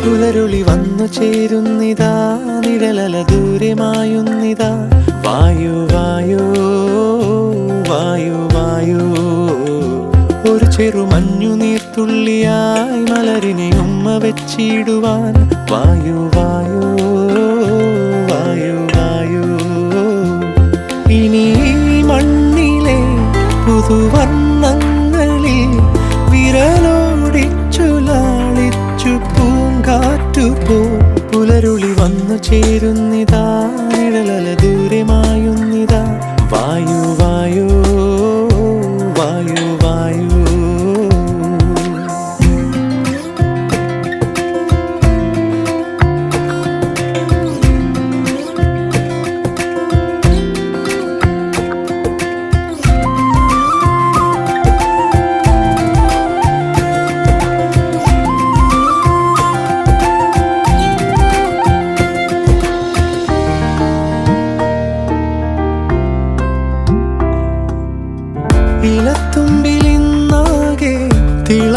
പുലരുളി വന്നു ചേരുന്നിതാ, നിഴലല ദൂരെ മായുന്നിതാ. വായു വായോ വായു വായോ, ഒരു ചെറുമഞ്ഞു നീർത്തുള്ളിയായി മലരിനെ ഉമ്മ വെച്ചിടുവാൻ. വായു വായോ വായു വായോ, ഇനി മണ്ണിലെ പുതുവർണ്ണങ്ങളിൽ വിരലോടിച്ചു ലാളിച്ചു പൂങ്കാറ്റുപോ. പുലരുളി വന്നു ചേരുന്നിതാ, നിഴലല ദൂരെ മായുന്നിതാ. വായു വായോ വായു വായു. ഇലത്തുമ്പിലിന്നാകെ തിള